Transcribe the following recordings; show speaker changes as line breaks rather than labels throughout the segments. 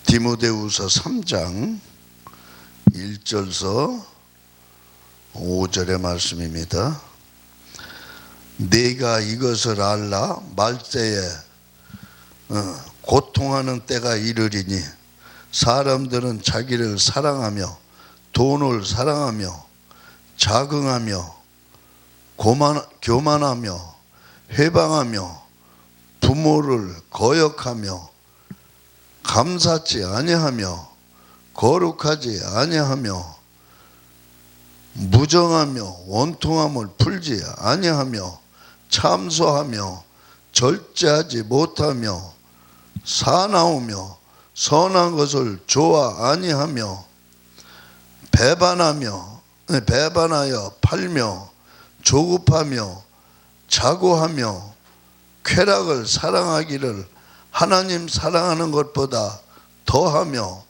디모데후서 3장 1절서 5절의 말씀입니다. 네가 이것을 알라. 말세에 고통하는 때가 이르리니 사람들은 자기를 사랑하며 돈을 사랑하며 자긍하며 교만하며 회방하며 부모를 거역하며 감사치 아니하며 거룩하지 아니하며 무정하며 원통함을 풀지 아니하며 참소하며 절제하지 못하며 사나우며 선한 것을 좋아 아니하며 배반하여 팔며 조급하며 자고하며 쾌락을 사랑하기를 하나님 사랑하는 것보다 더하며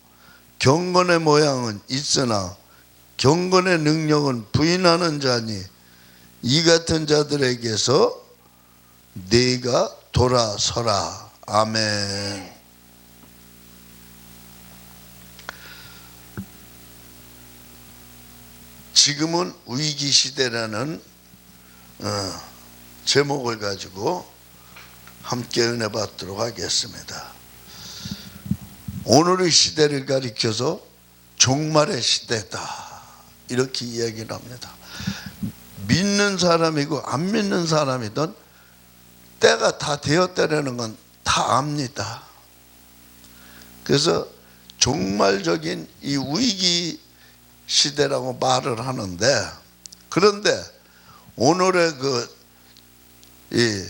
경건의 모양은 있으나 경건의 능력은 부인하는 자니 이 같은 자들에게서 네가 돌아서라. 아멘. 지금은 위기시대라는 제목을 가지고 함께 은혜 받도록 하겠습니다. 오늘의 시대를 가리켜서 종말의 시대다 이렇게 이야기를 합니다. 믿는 사람이고 안 믿는 사람이든 때가 다 되었다는 건 다 압니다. 그래서 종말적인 이 위기 시대라고 말을 하는데, 그런데 오늘의 이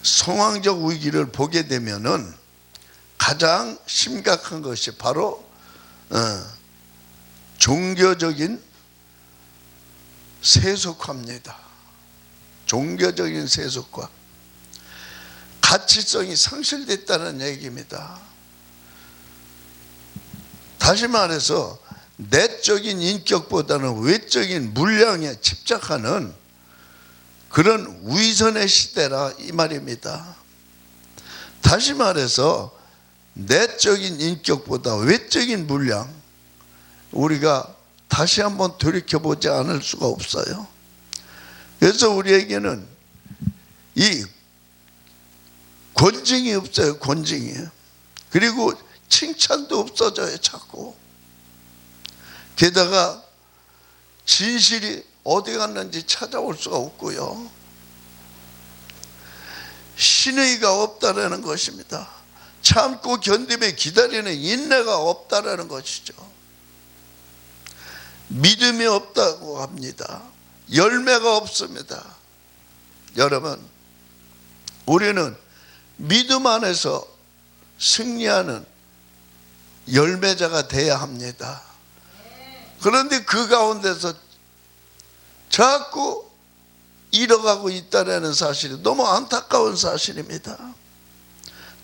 상황적 위기를 보게 되면은 가장 심각한 것이 바로 종교적인 세속화입니다. 종교적인 세속화, 가치성이 상실됐다는 얘기입니다. 다시 말해서 내적인 인격보다는 외적인 물량에 집착하는 그런 위선의 시대라 이 말입니다. 다시 말해서 내적인 인격보다 외적인 물량, 우리가 다시 한번 돌이켜보지 않을 수가 없어요. 그래서 우리에게는 이 권징이 없어요. 권징이. 그리고 칭찬도 없어져요. 자꾸. 게다가 진실이 어디 갔는지 찾아올 수가 없고요. 신의가 없다라는 것입니다. 참고 견디며 기다리는 인내가 없다라는 것이죠. 믿음이 없다고 합니다. 열매가 없습니다. 여러분, 우리는 믿음 안에서 승리하는 열매자가 돼야 합니다. 그런데 그 가운데서 자꾸 잃어가고 있다는 사실이 너무 안타까운 사실입니다.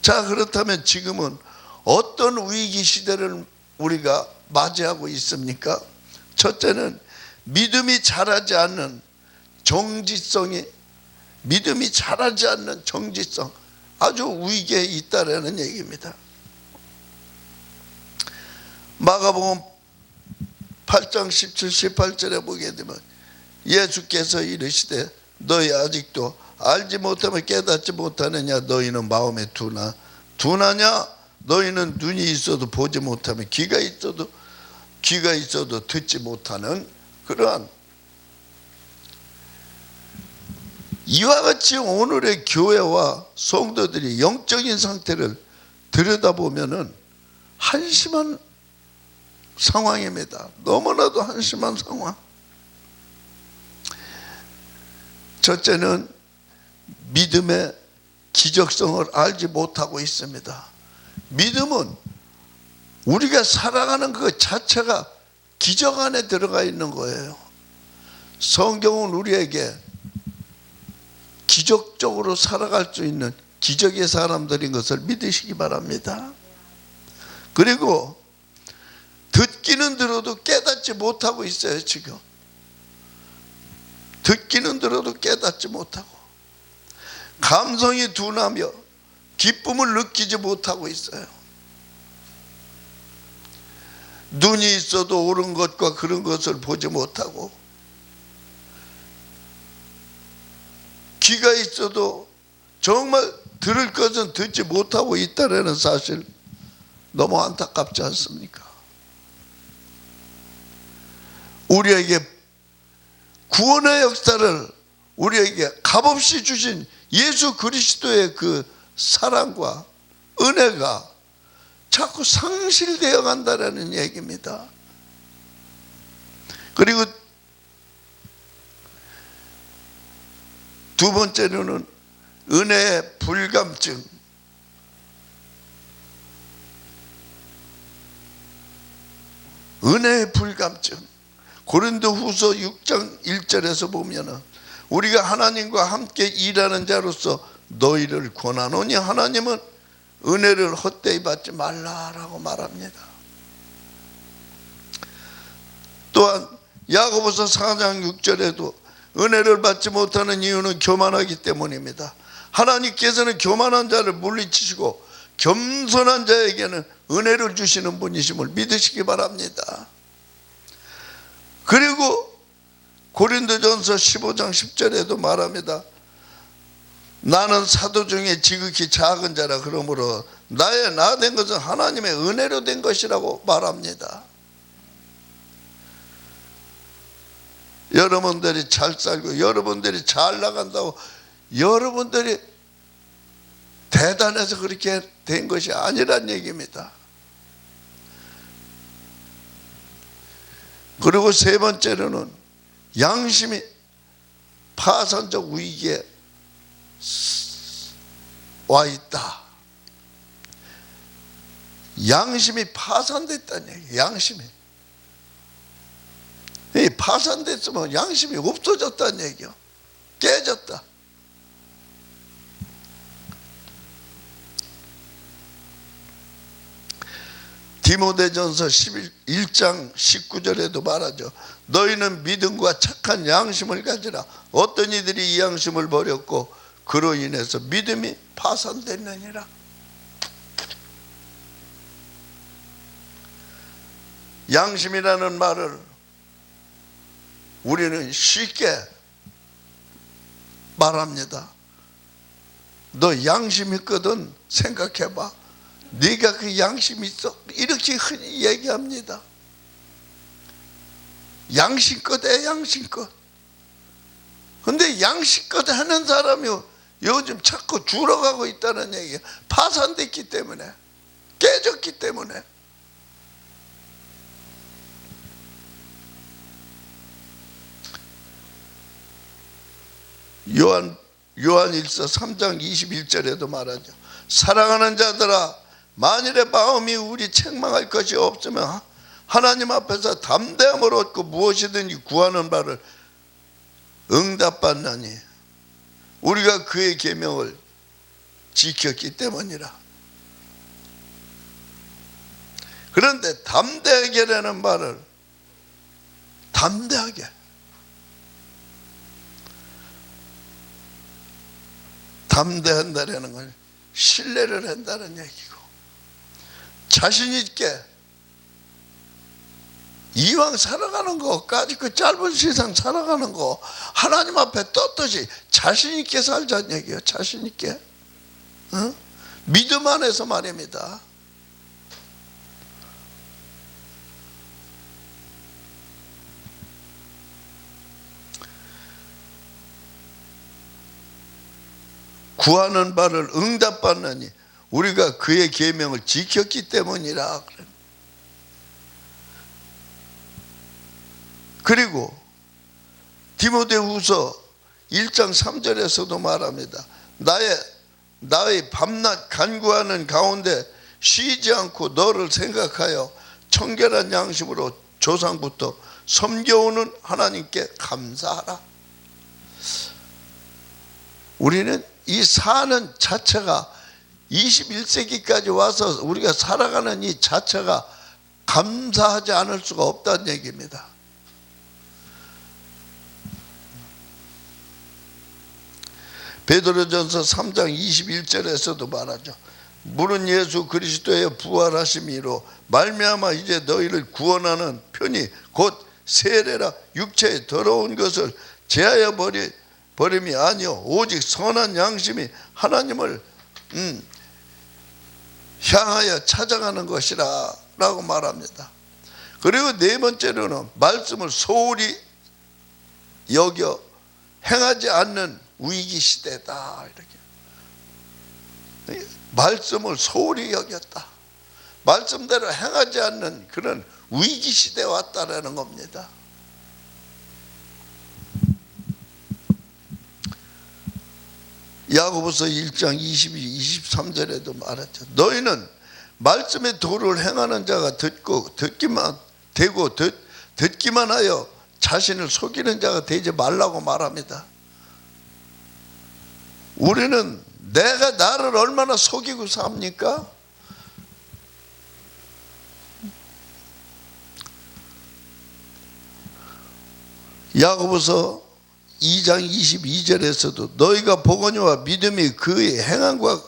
자, 그렇다면 지금은 어떤 위기 시대를 우리가 맞이하고 있습니까? 첫째는 믿음이 자라지 않는 정지성이, 믿음이 자라지 않는 정지성, 아주 위기에 있다라는 얘기입니다. 마가복음 8장 17, 18절에 보게 되면 예수께서 이르시되 너희 아직도 알지 못하며 깨닫지 못하느냐? 너희는 마음에 둔하냐? 너희는 눈이 있어도 보지 못하며 귀가 있어도 듣지 못하는 그러한, 이와 같이 오늘의 교회와 성도들이 영적인 상태를 들여다보면은 한심한 상황입니다. 너무나도 한심한 상황. 첫째는 믿음의 기적성을 알지 못하고 있습니다. 믿음은 우리가 살아가는 그 자체가 기적 안에 들어가 있는 거예요. 성경은 우리에게 기적적으로 살아갈 수 있는 기적의 사람들인 것을 믿으시기 바랍니다. 그리고 듣기는 들어도 깨닫지 못하고 있어요. 지금 듣기는 들어도 깨닫지 못하고 감성이 둔하며 기쁨을 느끼지 못하고 있어요. 눈이 있어도 옳은 것과 그런 것을 보지 못하고, 귀가 있어도 정말 들을 것은 듣지 못하고 있다는 사실, 너무 안타깝지 않습니까? 우리에게 구원의 역사를 우리에게 값없이 주신 예수 그리스도의 그 사랑과 은혜가 자꾸 상실되어 간다는 얘기입니다. 그리고 두 번째로는 은혜의 불감증. 은혜의 불감증. 고린도후서 6장 1절에서 보면은 우리가 하나님과 함께 일하는 자로서 너희를 권하노니 하나님은 은혜를 헛되이 받지 말라라고 말합니다. 또한 야고보서 4장 6절에도 은혜를 받지 못하는 이유는 교만하기 때문입니다. 하나님께서는 교만한 자를 물리치시고 겸손한 자에게는 은혜를 주시는 분이심을 믿으시기 바랍니다. 그리고 고린도전서 15장 10절에도 말합니다. 나는 사도 중에 지극히 작은 자라 그러므로 나의 나 된 것은 하나님의 은혜로 된 것이라고 말합니다. 여러분들이 잘 살고 여러분들이 잘 나간다고 여러분들이 대단해서 그렇게 된 것이 아니란 얘기입니다. 그리고 세 번째로는 양심이 파산적 위기에 와 있다. 양심이 파산됐다는 얘기예요. 양심이 파산됐으면 양심이 없어졌다는 얘기예요. 깨졌다. 디모데전서 11장 19절에도 말하죠. 너희는 믿음과 착한 양심을 가지라. 어떤 이들이 이 양심을 버렸고 그로 인해서 믿음이 파산됐느니라. 양심이라는 말을 우리는 쉽게 말합니다. 너 양심 있거든 생각해봐. 네가 그 양심 있어? 이렇게 흔히 얘기합니다. 양심껏 해, 양심껏. 근데 양심껏 하는 사람이 요즘 자꾸 줄어가고 있다는 얘기예요. 파산됐기 때문에, 깨졌기 때문에. 요한일서 3장 21절에도 말하죠. 사랑하는 자들아, 만일의 마음이 우리 책망할 것이 없으면 하나님 앞에서 담대함을 얻고 무엇이든지 구하는 바를 응답받나니 우리가 그의 계명을 지켰기 때문이라. 그런데 담대하게라는 말을 담대하게 담대한다라는 건 신뢰를 한다는 얘기고 자신 있게 이왕 살아가는 거까지 그 짧은 세상 살아가는 거 하나님 앞에 떳떳이 자신 있게 살자는 얘기예요. 자신 있게. 어? 믿음 안에서 말입니다. 구하는 바를 응답받느니 우리가 그의 계명을 지켰기 때문이라. 그리고 디모데후서 1장 3절에서도 말합니다. 나의 밤낮 간구하는 가운데 쉬지 않고 너를 생각하여 청결한 양심으로 조상부터 섬겨오는 하나님께 감사하라. 우리는 이 사는 자체가 21세기까지 와서 우리가 살아가는 이 자체가 감사하지 않을 수가 없다는 얘기입니다. 베드로전서 3장 21절에서도 말하죠. 물은 예수 그리스도의 부활하심이로 말미암아 이제 너희를 구원하는 편이 곧 세례라 육체의 더러운 것을 제하여 버림이 아니요 오직 선한 양심이 하나님을 향하여 찾아가는 것이라 라고 말합니다. 그리고 네 번째로는 말씀을 소홀히 여겨 행하지 않는 위기 시대다. 이렇게 말씀을 소홀히 여겼다. 말씀대로 행하지 않는 그런 위기 시대에 왔다라는 겁니다. 야고보서 1장 22, 23절에도 말했죠. 너희는 말씀의 도를 행하는 자가 듣기만 하여 자신을 속이는 자가 되지 말라고 말합니다. 우리는 내가 나를 얼마나 속이고 삽니까? 야고보서 2장 22절에서도 너희가 보거니와 믿음이 그의 행함과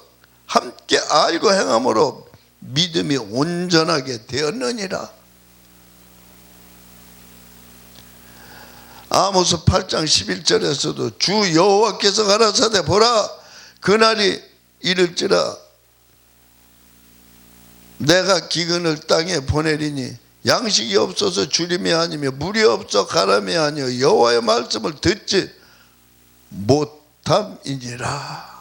함께 알고 행함으로 믿음이 온전하게 되었느니라. 아모스 8장 11절에서도 주 여호와께서 가라사대 보라 그날이 이를지라 내가 기근을 땅에 보내리니 양식이 없어서 주림이 아니며 물이 없어 가람이 아니요 여호와의 말씀을 듣지 못함이니라.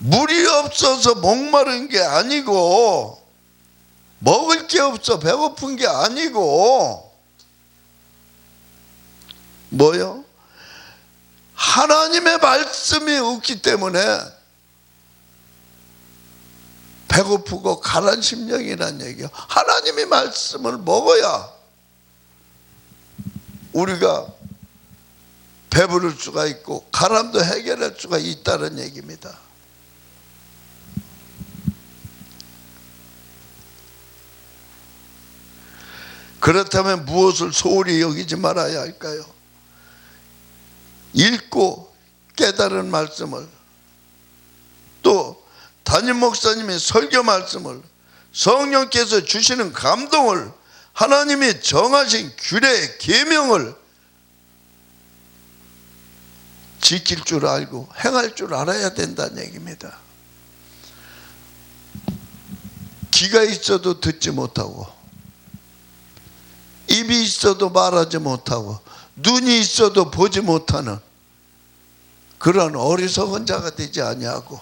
물이 없어서 목마른 게 아니고 먹을 게 없어 배고픈 게 아니고 뭐요? 하나님의 말씀이 없기 때문에 배고프고 가란 심령이란 얘기예요. 하나님의 말씀을 먹어야 우리가 배부를 수가 있고 가람도 해결할 수가 있다는 얘기입니다. 그렇다면 무엇을 소홀히 여기지 말아야 할까요? 읽고 깨달은 말씀을, 또 담임 목사님의 설교 말씀을, 성령께서 주시는 감동을, 하나님이 정하신 규례 계명을 지킬 줄 알고 행할 줄 알아야 된다는 얘기입니다. 귀가 있어도 듣지 못하고, 입이 있어도 말하지 못하고, 눈이 있어도 보지 못하는 그런 어리석은 자가 되지 아니하고,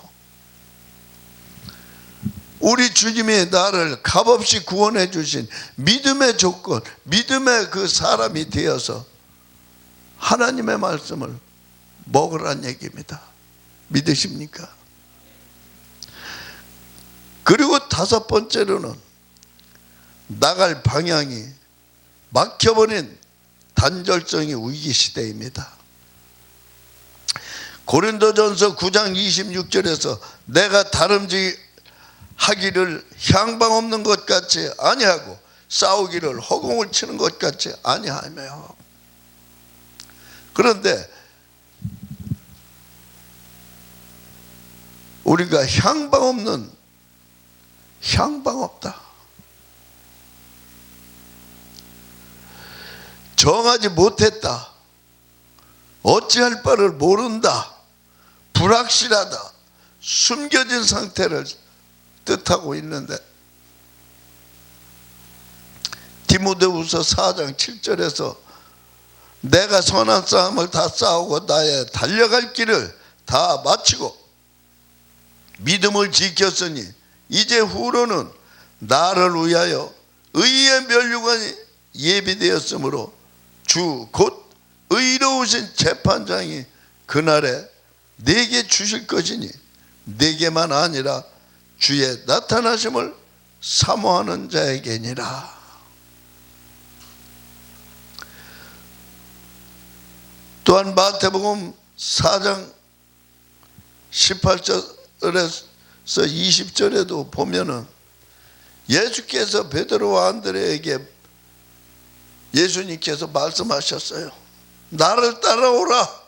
우리 주님이 나를 값없이 구원해 주신 믿음의 조건, 믿음의 그 사람이 되어서 하나님의 말씀을 먹으란 얘기입니다. 믿으십니까? 그리고 다섯 번째로는 나갈 방향이 막혀버린 단절성이 위기 시대입니다. 고린도전서 9장 26절에서 내가 다름질 하기를 향방 없는 것 같이 아니하고 싸우기를 허공을 치는 것 같이 아니하며. 그런데 우리가 향방 없다, 정하지 못했다, 어찌할 바를 모른다, 불확실하다, 숨겨진 상태를 뜻하고 있는데, 디모데후서 4장 7절에서 내가 선한 싸움을 다 싸우고 나의 달려갈 길을 다 마치고 믿음을 지켰으니 이제 후로는 나를 위하여 의의 면류관이 예비되었으므로 주 곧 의로우신 재판장이 그날에 내게 주실 것이니 내게만 아니라 주의 나타나심을 사모하는 자에게니라. 또한 마태복음 4장 18절에서 20절에도 보면은 예수께서 베드로와 안드레에게 예수님께서 말씀하셨어요. 나를 따라오라.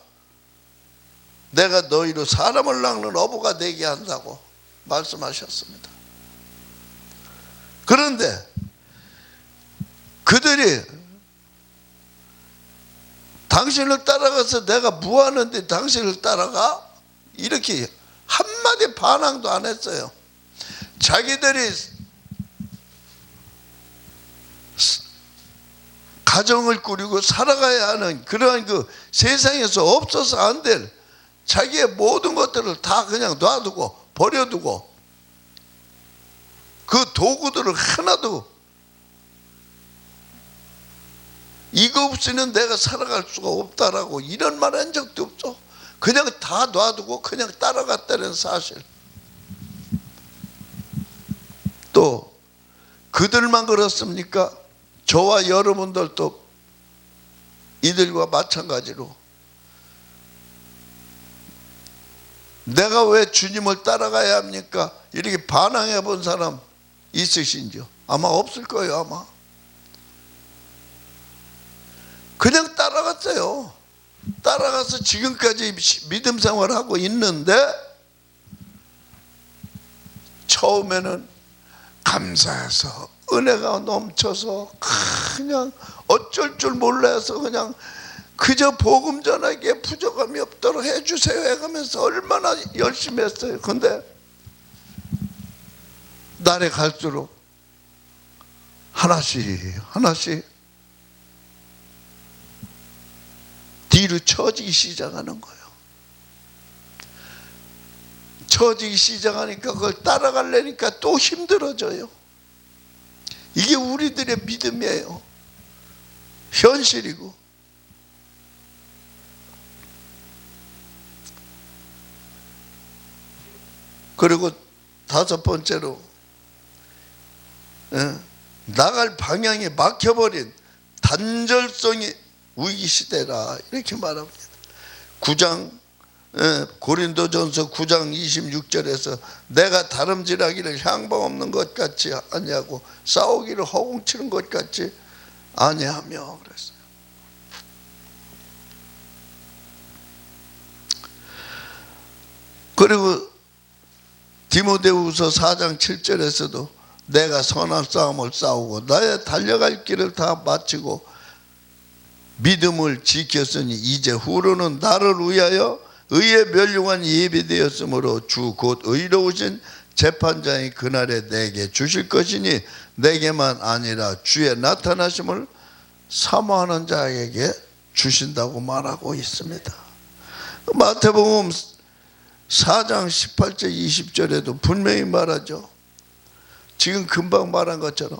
내가 너희로 사람을 낚는 어부가 되게 한다고 말씀하셨습니다. 그런데 그들이 당신을 따라가서 내가 뭐 하는데 당신을 따라가? 이렇게 한마디 반항도 안 했어요. 자기들이 가정을 꾸리고 살아가야 하는 그러한 그 세상에서 없어서 안 될 자기의 모든 것들을 다 그냥 놔두고 버려두고 그 도구들을 하나도 이거 없이는 내가 살아갈 수가 없다라고 이런 말 한 적도 없죠. 그냥 다 놔두고 그냥 따라갔다는 사실. 또 그들만 그렇습니까? 저와 여러분들도 이들과 마찬가지로 내가 왜 주님을 따라가야 합니까? 이렇게 반항해 본 사람 있으신지요? 아마 없을 거예요. 아마 그냥 따라갔어요. 따라가서 지금까지 믿음 생활하고 있는데 처음에는 감사해서 은혜가 넘쳐서 그냥 어쩔 줄 몰라서 그냥 그저 복음 전하기에 부족함이 없도록 해주세요 해가면서 얼마나 열심히 했어요. 그런데 날이 갈수록 하나씩 뒤로 처지기 시작하는 거예요. 처지기 시작하니까 그걸 따라가려니까 또 힘들어져요. 이게 우리들의 믿음이에요. 현실이고. 그리고 다섯 번째로 나갈 방향이 막혀버린 단절성이 위기시대라 이렇게 말합니다. 9장 고린도전서 9장 26절에서 내가 다름질하기를 향방 없는 것 같이 아니하고 싸우기를 허공치는 것 같이 아니하며 그랬어요. 그리고 디모데후서 4장 7절에서도 내가 선한 싸움을 싸우고 나의 달려갈 길을 다 마치고 믿음을 지켰으니 이제 후로는 나를 위하여 의의 멸류관 예비되었으므로 주 곧 의로우신 재판장이 그날에 내게 주실 것이니 내게만 아니라 주의 나타나심을 사모하는 자에게 주신다고 말하고 있습니다. 마태복음 4장 18절 20절에도 분명히 말하죠. 지금 금방 말한 것처럼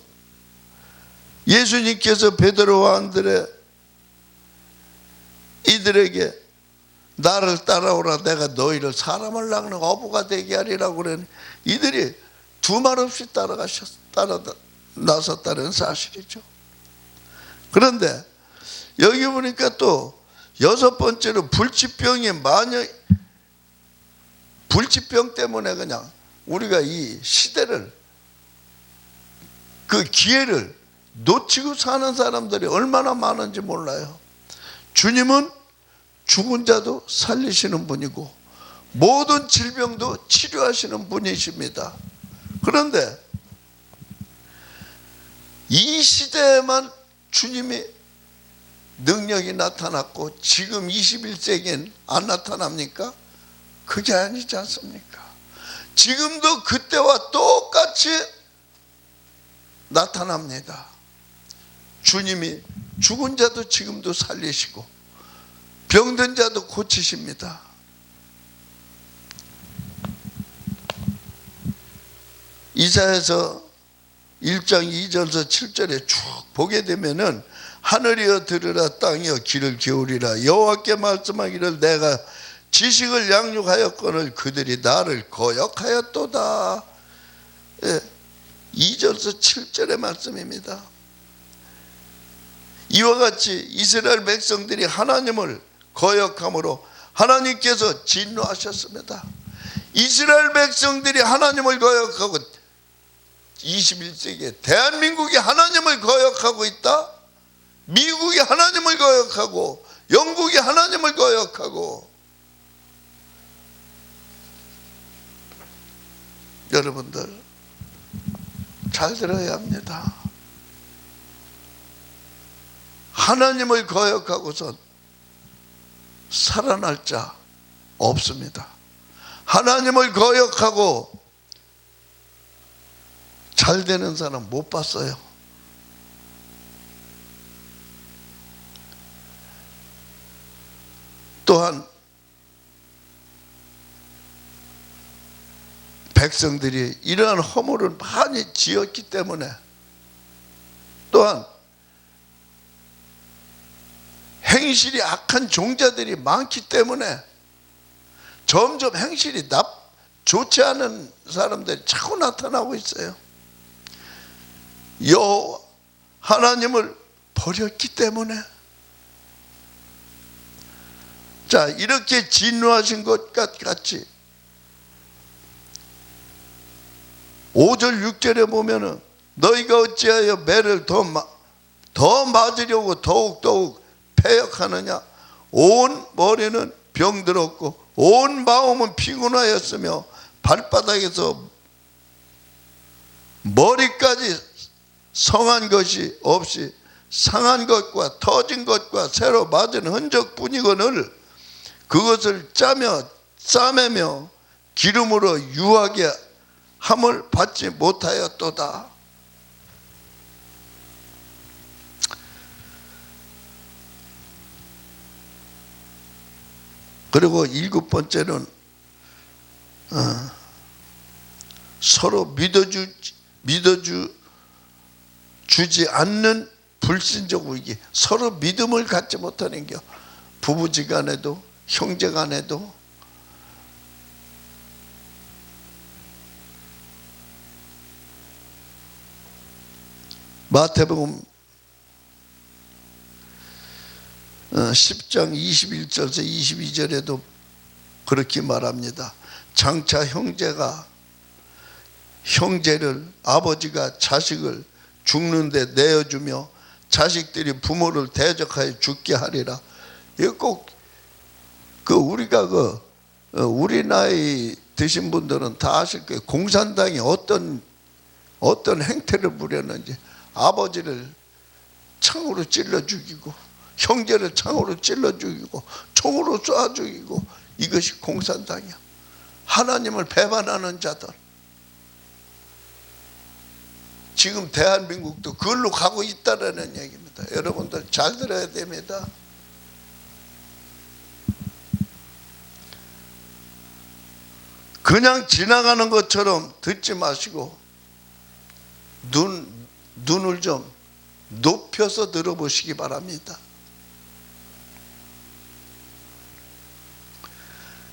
예수님께서 베드로와 안드레 이들에게 나를 따라오라 내가 너희를 사람을 낚는 어부가 되게 하리라고 그러니 이들이 두 말 없이 따라 나섰다는 사실이죠. 그런데 여기 보니까 또 여섯 번째로 불치병이 불치병 때문에 그냥 우리가 이 시대를 그 기회를 놓치고 사는 사람들이 얼마나 많은지 몰라요. 주님은 죽은 자도 살리시는 분이고 모든 질병도 치료하시는 분이십니다. 그런데 이 시대에만 주님이 능력이 나타났고 지금 21세기엔 안 나타납니까? 그게 아니지 않습니까? 지금도 그때와 똑같이 나타납니다. 주님이 죽은 자도 지금도 살리시고 병든 자도 고치십니다. 이사야서 1장 2절에서 7절에 쭉 보게 되면은 하늘이여 들으라 땅이여 귀를 기울이라 여호와께 말씀하기를 내가 지식을 양육하였거늘 그들이 나를 거역하였도다. 2절에서 7절의 말씀입니다. 이와 같이 이스라엘 백성들이 하나님을 거역함으로 하나님께서 진노하셨습니다. 이스라엘 백성들이 하나님을 거역하고 21세기에 대한민국이 하나님을 거역하고 있다. 미국이 하나님을 거역하고 영국이 하나님을 거역하고 여러분들 잘 들어야 합니다. 하나님을 거역하고선 살아날 자 없습니다. 하나님을 거역하고 잘 되는 사람 못 봤어요. 또한 백성들이 이러한 허물을 많이 지었기 때문에, 또한 행실이 악한 종자들이 많기 때문에 점점 행실이 좋지 않은 사람들이 자꾸 나타나고 있어요. 여호와 하나님을 버렸기 때문에. 자, 이렇게 진노하신 것 같이 5절 6절에 보면은 너희가 어찌하여 매를 더 맞으려고 더욱 패역하느냐. 온 머리는 병들었고 온 마음은 피곤하였으며 발바닥에서 머리까지 성한 것이 없이 상한 것과 터진 것과 새로 맞은 흔적뿐이거늘 그것을 싸매며 기름으로 유하게 함을 받지 못하였도다. 그리고 7번째는 서로 믿어주지 않는 불신적 위기. 서로 믿음을 갖지 못하는 게 부부지간에도 형제간에도. 마태복음 10장 21절에서 22절에도 그렇게 말합니다. 장차 아버지가 자식을 죽는데 내어주며 자식들이 부모를 대적하여 죽게 하리라. 이거 꼭 우리가 우리 나이 드신 분들은 다 아실 거예요. 공산당이 어떤 행태를 부렸는지. 아버지를 창으로 찔러 죽이고 형제를 창으로 찔러 죽이고 총으로 쏴 죽이고, 이것이 공산당이야. 하나님을 배반하는 자들. 지금 대한민국도 그걸로 가고 있다는 얘기입니다. 여러분들 잘 들어야 됩니다. 그냥 지나가는 것처럼 듣지 마시고 눈을 좀 높여서 들어보시기 바랍니다.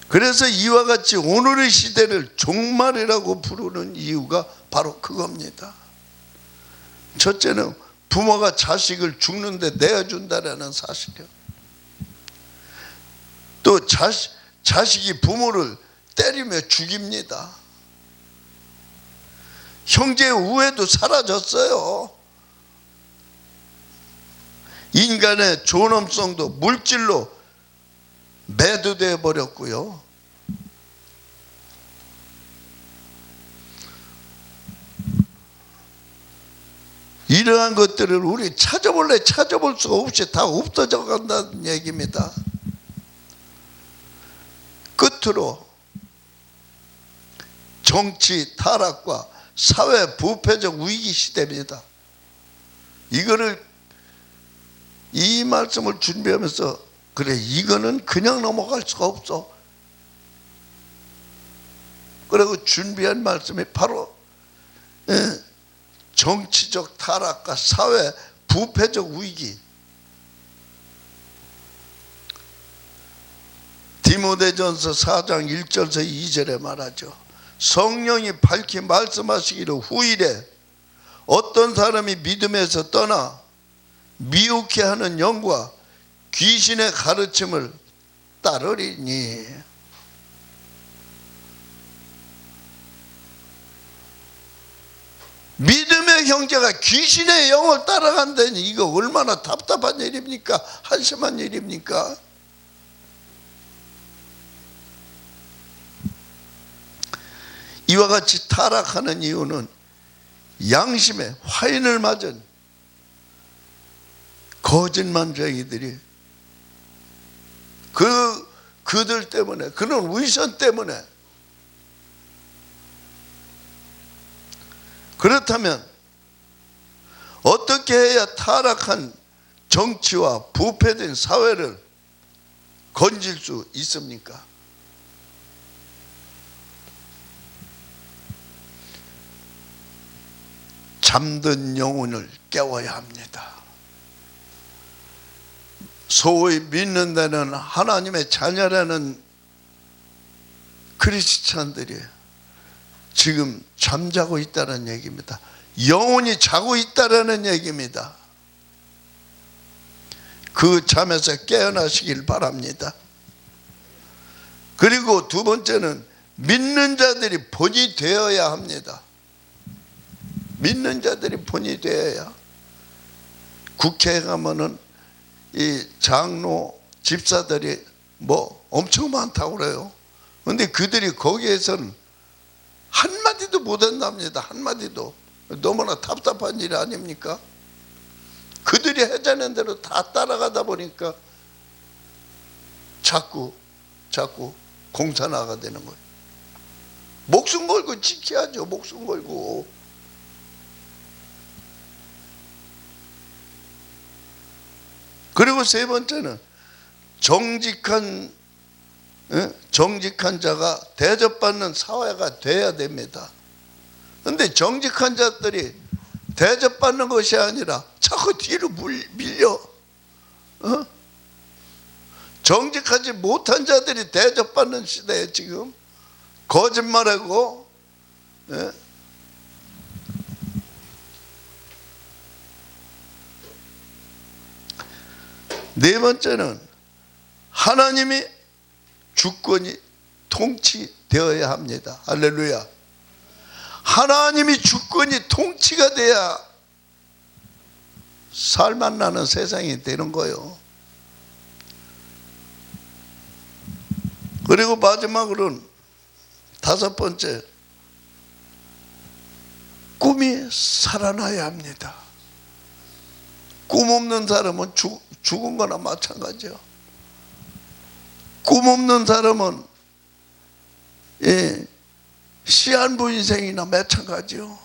그래서 이와 같이 오늘의 시대를 종말이라고 부르는 이유가 바로 그겁니다. 첫째는 부모가 자식을 죽는데 내어준다는 사실이요. 또 자식이 부모를 때리며 죽입니다. 형제의 우애도 사라졌어요. 인간의 존엄성도 물질로 매도되어 버렸고요. 이러한 것들을 우리 찾아볼 수가 없이 다 없어져 간다는 얘기입니다. 끝으로 정치 타락과 사회 부패적 위기 시대입니다. 이 말씀을 준비하면서 그래, 이거는 그냥 넘어갈 수가 없어. 그리고 준비한 말씀이 바로 정치적 타락과 사회 부패적 위기. 디모데전서 4장 1절에서 2절에 말하죠. 성령이 밝히 말씀하시기를 후일에 어떤 사람이 믿음에서 떠나 미혹해 하는 영과 귀신의 가르침을 따르리니. 믿음의 형제가 귀신의 영을 따라간다니, 이거 얼마나 답답한 일입니까? 한심한 일입니까? 이와 같이 타락하는 이유는 양심에 화인을 맞은 거짓말쟁이들이 그들 때문에, 그런 위선 때문에. 그렇다면 어떻게 해야 타락한 정치와 부패된 사회를 건질 수 있습니까? 잠든 영혼을 깨워야 합니다. 소위 믿는 데는 하나님의 자녀라는 크리스찬들이 지금 잠자고 있다는 얘기입니다. 영혼이 자고 있다는 얘기입니다. 그 잠에서 깨어나시길 바랍니다. 그리고 두 번째는 믿는 자들이 본이 되어야 합니다. 믿는 자들이 본이 되어야. 국회에 가면은 이 장로 집사들이 뭐 엄청 많다고 그래요. 그런데 그들이 거기에서는 한마디도 못한답니다. 한마디도. 너무나 답답한 일 아닙니까? 그들이 하자는 대로 다 따라가다 보니까 자꾸 공산화가 되는 거예요. 목숨 걸고 지켜야죠. 목숨 걸고. 그리고 세 번째는 정직한 자가 대접받는 사회가 돼야 됩니다. 그런데 정직한 자들이 대접받는 것이 아니라 자꾸 뒤로 밀려. 정직하지 못한 자들이 대접받는 시대에 지금 거짓말하고, 네 번째는 하나님이 주권이 통치되어야 합니다. 할렐루야. 하나님이 주권이 통치가 돼야 살만나는 세상이 되는 거예요. 그리고 마지막으로는 다섯 번째, 꿈이 살아나야 합니다. 꿈 없는 사람은 죽은 거나 마찬가지요. 꿈 없는 사람은 시한부 인생이나 마찬가지요.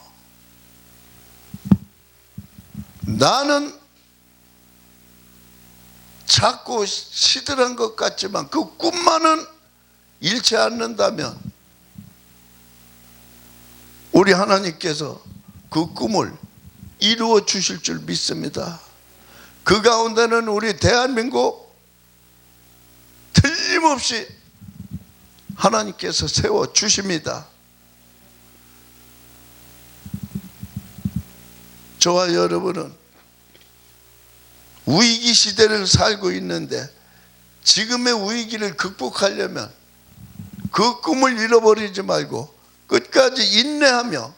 나는 자꾸 시들한 것 같지만 그 꿈만은 잃지 않는다면 우리 하나님께서 그 꿈을 이루어 주실 줄 믿습니다. 그 가운데는 우리 대한민국 틀림없이 하나님께서 세워 주십니다. 저와 여러분은 위기 시대를 살고 있는데 지금의 위기를 극복하려면 그 꿈을 잃어버리지 말고 끝까지 인내하며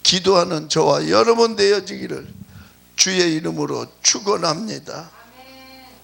기도하는 저와 여러분 되어지기를 주의 이름으로 축원합니다.